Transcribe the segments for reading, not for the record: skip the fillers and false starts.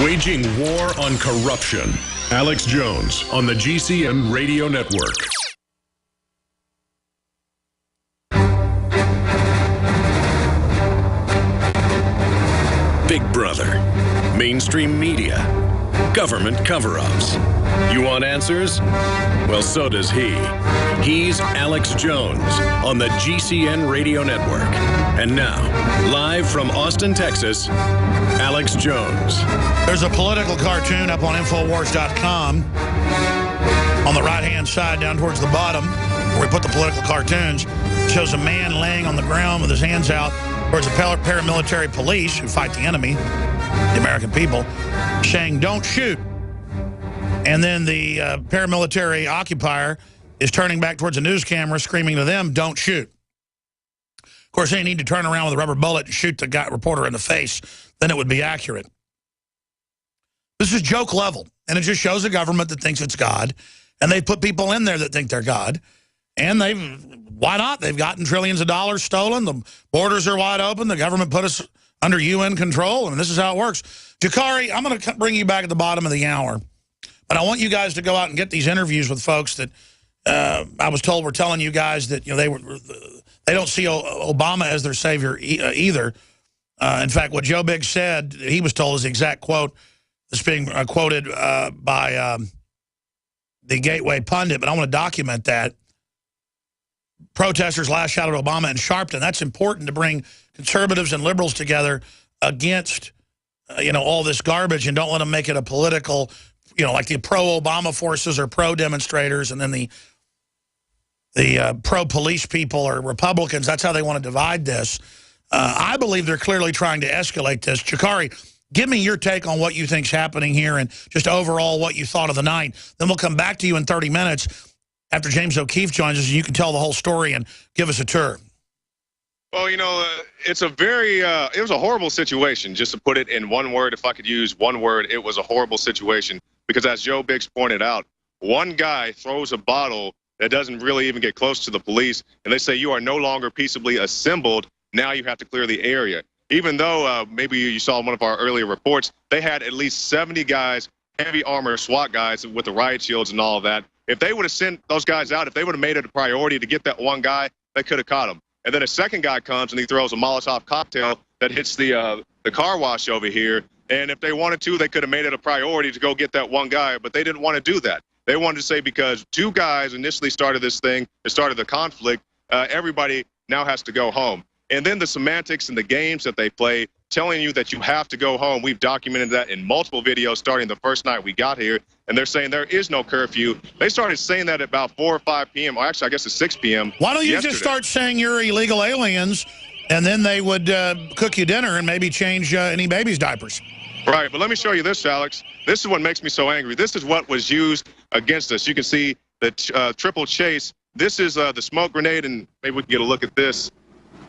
Waging war on corruption. Alex Jones on the GCN Radio Network. Big Brother, mainstream media, government cover-ups. You want answers? Well, so does he. He's Alex Jones on the GCN Radio Network. And now, live from Austin, Texas, Alex Jones. There's a political cartoon up on Infowars.com on the right-hand side down towards the bottom where we put the political cartoons. It shows a man laying on the ground with his hands out towards the paramilitary police who fight the enemy, the American people, saying, "Don't shoot." And then the paramilitary occupier is turning back towards the news camera, screaming to them, "Don't shoot." Of course, they need to turn around with a rubber bullet and shoot the reporter in the face. Then it would be accurate. This is joke level, and it just shows a government that thinks it's God, and they put people in there that think they're God, and why not? They've gotten trillions of dollars stolen. The borders are wide open. The government put us under UN control, and this is how it works. Jakari, I'm going to bring you back at the bottom of the hour, but I want you guys to go out and get these interviews with folks that I was told were telling you guys that they don't see Obama as their savior either. In fact, what Joe Biggs said, he was told is the exact quote that's being quoted by the Gateway pundit, but I want to document that. Protesters lash out at Obama in Sharpton. That's important to bring conservatives and liberals together against, all this garbage, and don't let them make it a political, like the pro-Obama forces are pro-demonstrators, and then the pro-police people are Republicans. That's how they want to divide this. I believe they're clearly trying to escalate this. Jakari, give me your take on what you think's happening here and just overall what you thought of the night. Then we'll come back to you in 30 minutes after James O'Keefe joins us, and you can tell the whole story and give us a tour. Well, it's a very, it was a horrible situation, just to put it in one word. If I could use one word, it was a horrible situation because, as Joe Biggs pointed out, one guy throws a bottle that doesn't really even get close to the police, and they say you are no longer peaceably assembled. Now you have to clear the area. Even though maybe you saw one of our earlier reports, they had at least 70 guys, heavy armor SWAT guys with the riot shields and all of that. If they would have sent those guys out, if they would have made it a priority to get that one guy, they could have caught him. And then a second guy comes and he throws a Molotov cocktail that hits the car wash over here. And if they wanted to, they could have made it a priority to go get that one guy, but they didn't want to do that. They wanted to say because two guys initially started this thing, it started the conflict, everybody now has to go home. And then the semantics and the games that they play, telling you that you have to go home. We've documented that in multiple videos starting the first night we got here. And they're saying there is no curfew. They started saying that at about 4 or 5 p.m. Or actually, I guess it's 6 p.m. Why don't you just start saying you're illegal aliens, and then they would cook you dinner and maybe change any baby's diapers? Right, but let me show you this, Alex. This is what makes me so angry. This is what was used against us. You can see the triple chase. This is the smoke grenade, and maybe we can get a look at this.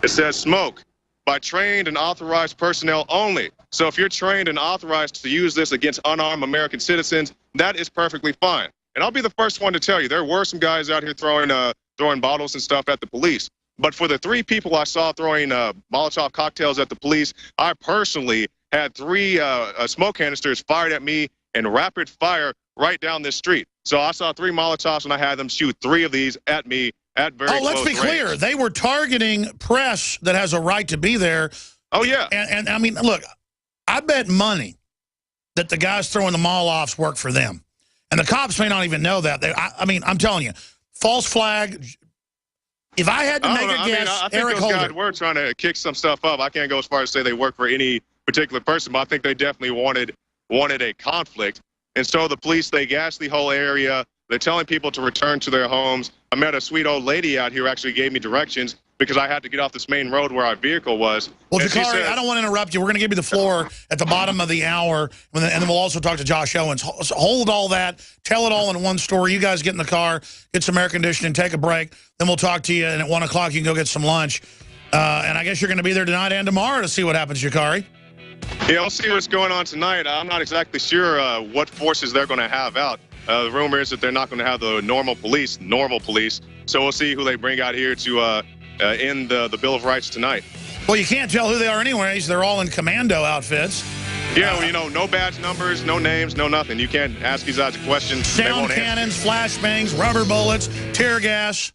It says smoke by trained and authorized personnel only. So if you're trained and authorized to use this against unarmed American citizens, that is perfectly fine. And I'll be the first one to tell you, there were some guys out here throwing bottles and stuff at the police. But for the 3 people I saw throwing Molotov cocktails at the police, I personally had 3 smoke canisters fired at me in rapid fire right down this street. So I saw 3 Molotovs and I had them shoot 3 of these at me at very close range. Let's be clear. They were targeting press that has a right to be there. Oh, yeah. And I mean, look, I bet money that the guys throwing the Molotovs work for them. And the cops may not even know that. I mean, I'm telling you, false flag. If I had to make a guess, I think those guys were trying to kick some stuff up. I can't go as far as say they work for any particular person, but I think they definitely wanted a conflict. And so the police, they gassed the whole area. They're telling people to return to their homes. I met a sweet old lady out here who actually gave me directions because I had to get off this main road where our vehicle was. Well, Jakari, I don't want to interrupt you. We're going to give you the floor at the bottom of the hour, and then we'll also talk to Josh Owens. Hold all that. Tell it all in one story. You guys get in the car, get some air conditioning, take a break. Then we'll talk to you, and at 1 o'clock you can go get some lunch. And I guess you're going to be there tonight and tomorrow to see what happens, Jakari. Yeah, I'll see what's going on tonight. I'm not exactly sure what forces they're going to have out. The rumor is that they're not going to have the normal police. So we'll see who they bring out here to end the Bill of Rights tonight. Well, you can't tell who they are anyways. They're all in commando outfits. Yeah, well, you know, no badge numbers, no names, no nothing. You can't ask these guys a question. Sound cannons, flashbangs, rubber bullets, tear gas.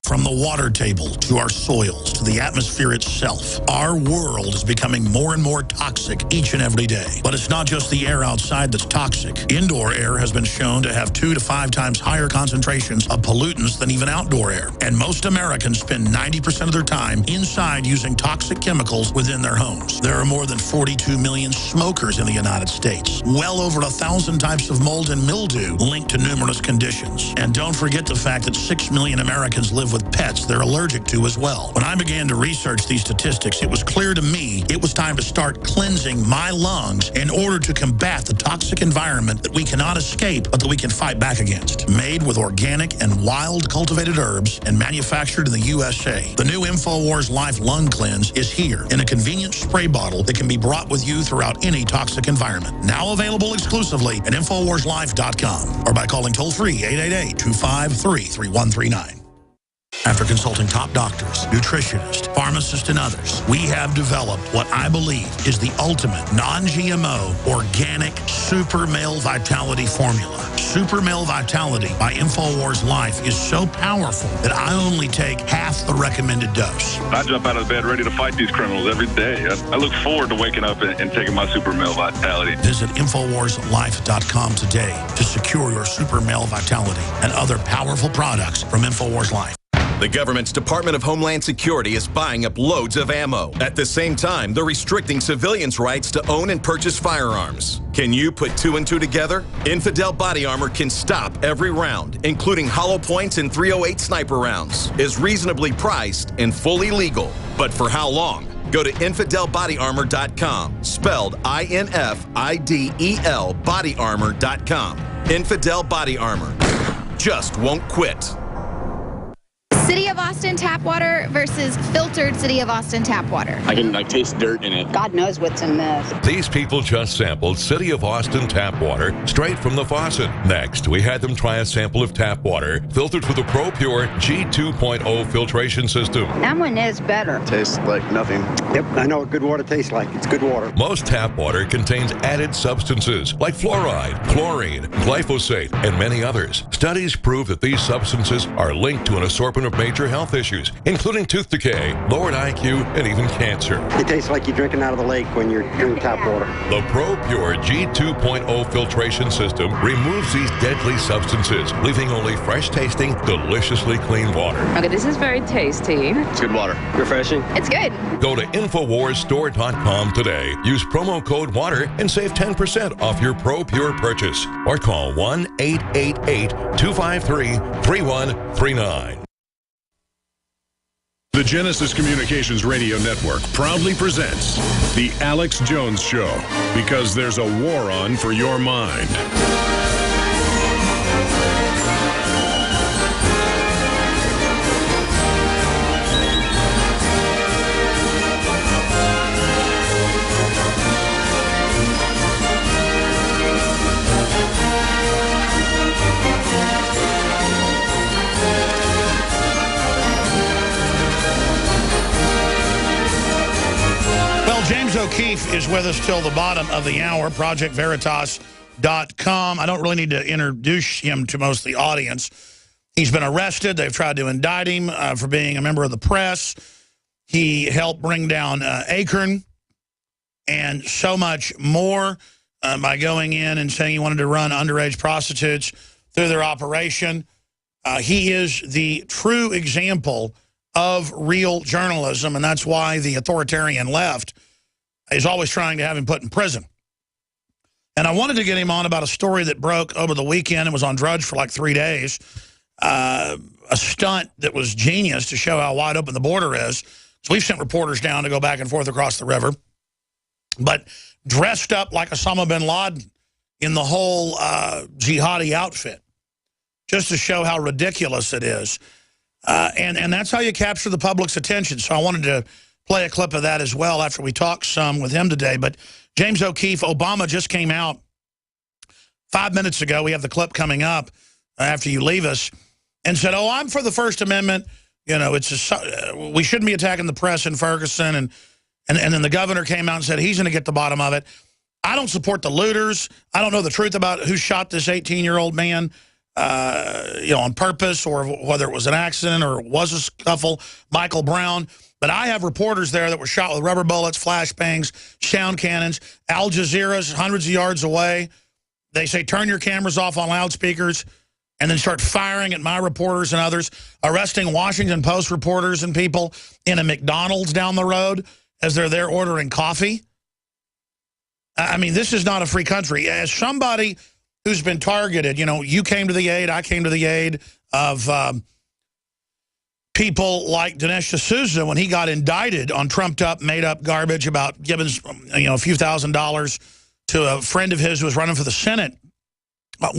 From the water table to our soils to the atmosphere itself, our world is becoming more and more toxic each and every day. But it's not just the air outside that's toxic. Indoor air has been shown to have 2 to 5 times higher concentrations of pollutants than even outdoor air. And most Americans spend 90% of their time inside using toxic chemicals within their homes. There are more than 42 million smokers in the United States. Well over 1,000 types of mold and mildew linked to numerous conditions. And don't forget the fact that 6 million Americans live with pets they're allergic to as well. When I began to research these statistics, it was clear to me it was time to start cleansing my lungs in order to combat the toxic environment that we cannot escape, but that we can fight back against. Made with organic and wild cultivated herbs and manufactured in the USA, the new InfoWars Life Lung Cleanse is here in a convenient spray bottle that can be brought with you throughout any toxic environment. Now available exclusively at InfoWarsLife.com or by calling toll-free 888-253-3139. After consulting top doctors, nutritionists, pharmacists, and others, we have developed what I believe is the ultimate non-GMO organic Super Male Vitality formula. Super Male Vitality by InfoWars Life is so powerful that I only take half the recommended dose. I jump out of bed ready to fight these criminals every day. I look forward to waking up and taking my Super Male Vitality. Visit InfoWarsLife.com today to secure your Super Male Vitality and other powerful products from InfoWars Life. The government's Department of Homeland Security is buying up loads of ammo. At the same time, they're restricting civilians' rights to own and purchase firearms. Can you put 2 and 2 together? Infidel Body Armor can stop every round, including hollow points and .308 sniper rounds, is reasonably priced and fully legal. But for how long? Go to InfidelBodyArmor.com, spelled INFIDEL bodyarmor.com. Infidel Body Armor. Just won't quit. City of Austin tap water versus filtered City of Austin tap water. I can taste dirt in it. God knows what's in this. These people just sampled City of Austin tap water straight from the faucet. Next, we had them try a sample of tap water filtered with the ProPure G2.0 filtration system. That one is better. Tastes like nothing. Yep, I know what good water tastes like. It's good water. Most tap water contains added substances like fluoride, chlorine, glyphosate, and many others. Studies prove that these substances are linked to an assortment of major health issues, including tooth decay, lowered IQ, and even cancer. It tastes like you're drinking out of the lake when you're drinking tap water. The ProPure G2.0 filtration system removes these deadly substances, leaving only fresh-tasting, deliciously clean water. Okay, this is very tasty. It's good water. Refreshing. It's good. Go to InfoWarsStore.com today. Use promo code WATER and save 10% off your ProPure purchase. Or call 1-888-253-3139. The Genesis Communications Radio Network proudly presents The Alex Jones Show, because there's a war on for your mind. James O'Keefe is with us till the bottom of the hour, ProjectVeritas.com. I don't really need to introduce him to most of the audience. He's been arrested. They've tried to indict him for being a member of the press. He helped bring down Acorn and so much more by going in and saying he wanted to run underage prostitutes through their operation. He is the true example of real journalism, and that's why the authoritarian left is always trying to have him put in prison. And I wanted to get him on about a story that broke over the weekend and was on Drudge for like 3 days. A stunt that was genius to show how wide open the border is. So we've sent reporters down to go back and forth across the river. But dressed up like Osama bin Laden in the whole jihadi outfit. Just to show how ridiculous it is. And that's how you capture the public's attention. So I wanted to play a clip of that as well after we talked some with him today. But James O'Keefe, Obama just came out 5 minutes ago. We have the clip coming up after you leave us, and said, oh, I'm for the First Amendment. You know, we shouldn't be attacking the press in Ferguson. And then the governor came out and said he's going to get the bottom of it. I don't support the looters. I don't know the truth about who shot this 18-year-old man, on purpose, or whether it was an accident or it was a scuffle, Michael Brown. But I have reporters there that were shot with rubber bullets, flashbangs, sound cannons. Al Jazeera's hundreds of yards away. They say, turn your cameras off on loudspeakers, and then start firing at my reporters and others, arresting Washington Post reporters and people in a McDonald's down the road as they're there ordering coffee. I mean, this is not a free country. As somebody who's been targeted, you came to the aid, I came to the aid of people like Dinesh D'Souza when he got indicted on trumped-up, made-up garbage about giving, a few $1,000s to a friend of his who was running for the Senate.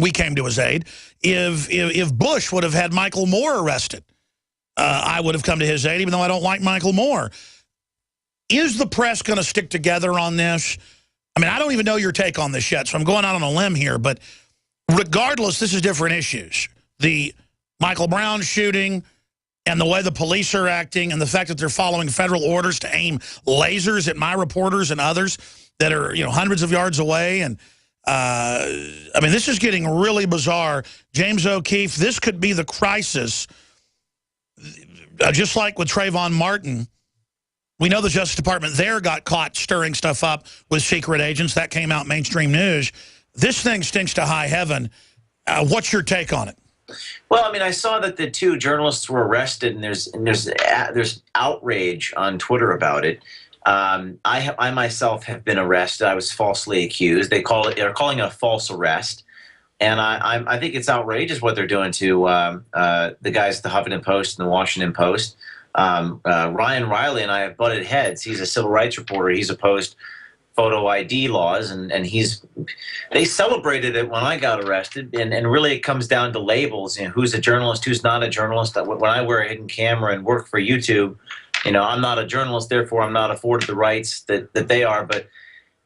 We came to his aid. If Bush would have had Michael Moore arrested, I would have come to his aid, even though I don't like Michael Moore. Is the press going to stick together on this? I mean, I don't even know your take on this yet, so I'm going out on a limb here. But regardless, this is different issues. The Michael Brown shooting and the way the police are acting and the fact that they're following federal orders to aim lasers at my reporters and others that are, hundreds of yards away. And, I mean, this is getting really bizarre. James O'Keefe, this could be the crisis. Just like with Trayvon Martin, we know the Justice Department there got caught stirring stuff up with secret agents. That came out mainstream news. This thing stinks to high heaven. What's your take on it? Well, I mean, I saw that the 2 journalists were arrested, and there's outrage on Twitter about it. I myself have been arrested. I was falsely accused. They're calling it a false arrest, and I think it's outrageous what they're doing to the guys at the Huffington Post and the Washington Post. Ryan Riley and I have butted heads. He's a civil rights reporter. He's opposed photo ID laws, and they celebrated it when I got arrested, and really it comes down to labels, who's a journalist, who's not a journalist. When I wear a hidden camera and work for YouTube, I'm not a journalist, therefore I'm not afforded the rights that they are. But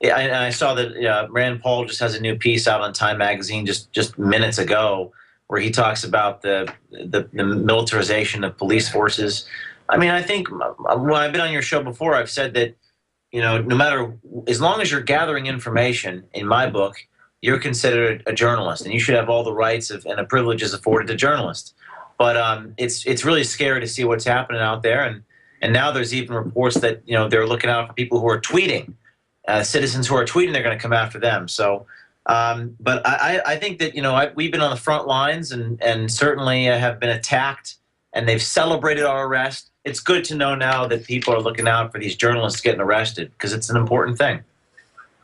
I saw that Rand Paul just has a new piece out on Time Magazine just minutes ago where he talks about the militarization of police forces. I mean, I think when I've been on your show before, I've said that, no matter, as long as you're gathering information, in my book, you're considered a journalist, and you should have all the rights and the privileges afforded to journalists. But it's really scary to see what's happening out there, and now there's even reports that they're looking out for people who are tweeting, citizens who are tweeting. They're going to come after them. So, but I think that we've been on the front lines, and certainly have been attacked, and they've celebrated our arrest. It's good to know now that people are looking out for these journalists getting arrested, because it's an important thing.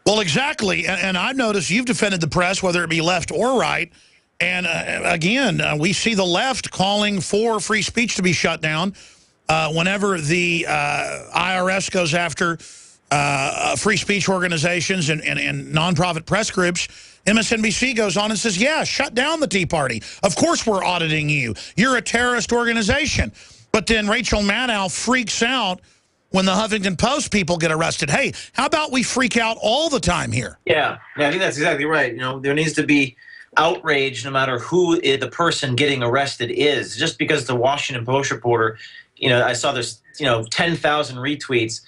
Well, exactly. And I've noticed you've defended the press, whether it be left or right. And again, we see the left calling for free speech to be shut down whenever the IRS goes after free speech organizations and nonprofit press groups. MSNBC goes on and says, yeah, shut down the Tea Party. Of course we're auditing you. You're a terrorist organization. But then Rachel Maddow freaks out when the Huffington Post people get arrested. Hey, how about we freak out all the time here? Yeah, I think that's exactly right. There needs to be outrage no matter who the person getting arrested is. Just because the Washington Post reporter, I saw there's 10,000 retweets.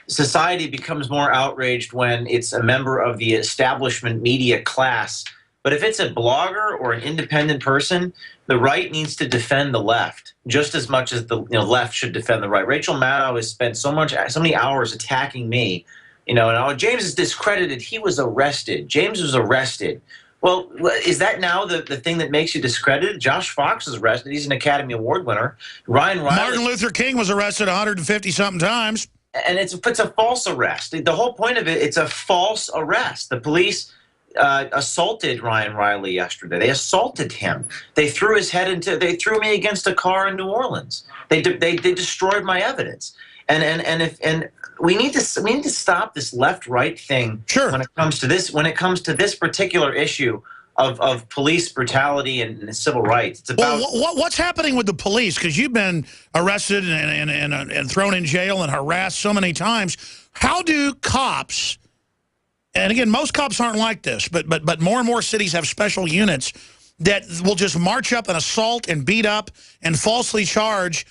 Society becomes more outraged when it's a member of the establishment media class. But if it's a blogger or an independent person, the right needs to defend the left just as much as the left should defend the right. Rachel Maddow has spent so many hours attacking me, and James is discredited. He was arrested. James was arrested. Well, is that now the thing that makes you discredited? Josh Fox was arrested. He's an Academy Award winner. Ryan Riley. Martin Luther King was arrested 150-something times. And it's a false arrest. The whole point of it, it's a false arrest. The police assaulted Ryan Riley yesterday. They assaulted him. They threw his head they threw me against a car in New Orleans. They destroyed my evidence. And we need to stop this left-right thing. Sure. When it comes to this particular issue of police brutality and civil rights. It's about what's happening with the police, because you've been arrested and thrown in jail and harassed so many times. How do cops? And again, most cops aren't like this, but more and more cities have special units that will just march up and assault and beat up and falsely charge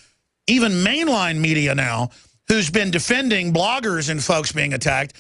even mainline media now who's been defending bloggers and folks being attacked.